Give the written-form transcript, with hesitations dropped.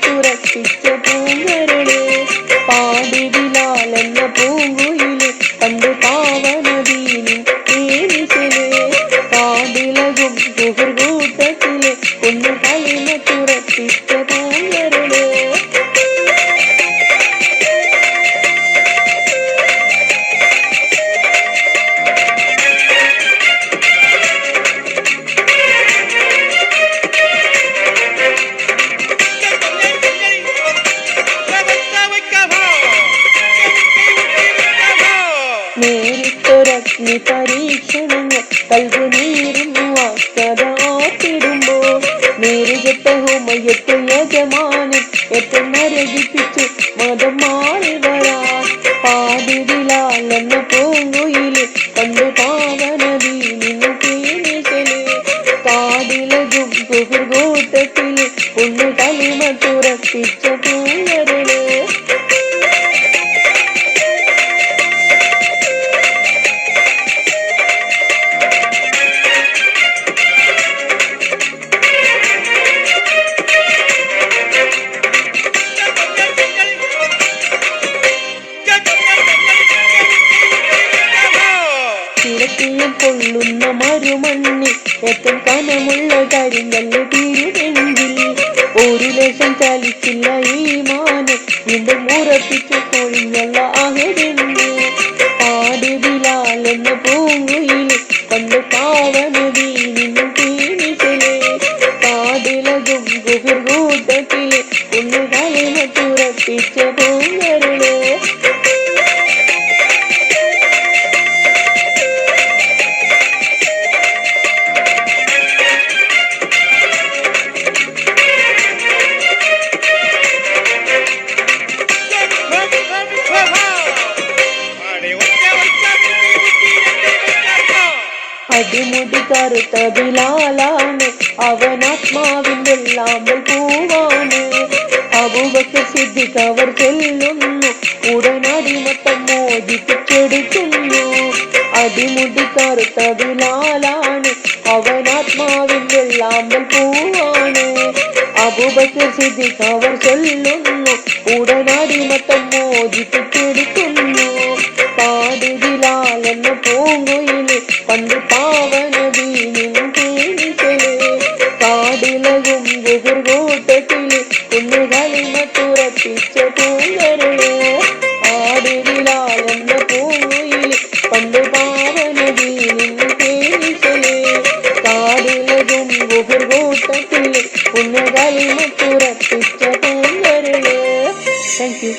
തുറപ്പിച്ച പൂങ്കരള് പാടി ബിലാലെന്ന പൂങ്കുയില് പണ്ട് പാവനദീനിൻ തേനിശല് കാടിലകും സുഹൃകൂട്ടത്തില് ഒന്ന് കളിമ തുറപ്പിച്ച പൂങ്കരള് നേരിട്ടൊരഗ്നി പരീക്ഷണങ്ങൾ കൽവനീരും വാക്കതാത്തിടുമ്പോ നേരിട്ട ഹുമയത്ത് യജമാനൻ ഏറ്റവും നരകിപ്പിച്ചു മതം മാറി വരാൻ പാടിടിലാലെന്ന പൂങ്കുയില് പണ്ട് പാവനദീനിന്നു തേനിശല് കാടിലകും സുഹൃകൂട്ടത്തില് ഒന്ന് കളിമ തുറപ്പിച്ച പൂങ്കരള് കൊള്ളുന്ന മരുമണ്ണി ഏറ്റവും കനമുള്ള കരിങ്കല്ല് തിരുവെങ്കിൽ ഒരു ലക്ഷം ചലിച്ചില്ല ഈ മാനം വീണ്ടും ഉറപ്പിച്ചു കൊഴിഞ്ഞുള്ള അഹരിന്ന് പാടി ബിലാലെന്ന പൂങ്കുയില് പണ്ട് പാവനദീനിന്നു തേനിശല് കാടിലകും സുഹൃകൂട്ടത്തില് ഒന്ന് കളിമ തുറപ്പിച്ച പൂങ്കരള് അടിമുടി കറുത്ത ബിലാലാണ് അവനാത്മാവിന്റെ ലാമ്പൽ പൂവാണ് അബൂബക്കർ സിദ്ദീഖ് അവർ ചൊല്ലുന്നു ഉടനടിമത്തം മോദിപ്പിച്ചെടുക്കുന്നു അടിമുടി കറുത്ത ബിലാലാണ് അവനാത്മാവിന്റെ ലാമ്പൽ പൂവാണ് അബൂബക്കർ സിദ്ദീഖ് അവർ ചൊല്ലുന്നു ഉടനടിമത്തം മോദിപ്പിച്ചെടുക്കുന്നു പാടി ബിലാലെന്ന പൂങ്കുയില് പണ്ട് പാവനദീനിന്നു തേനിശല് കാടിലകും സുഹൃകൂട്ടത്തില് ഒന്ന് കളിമ തുറപ്പിച്ച പൂങ്കരള് പാടി ബിലാലെന്ന പൂങ്കുയില് പണ്ട് പാവനദീനിന്നു തേനിശല് കാടിലകും സുഹൃകൂട്ടത്തില് ഒന്ന് കളിമ തുറപ്പിച്ച പൂങ്കരള്. Thank you.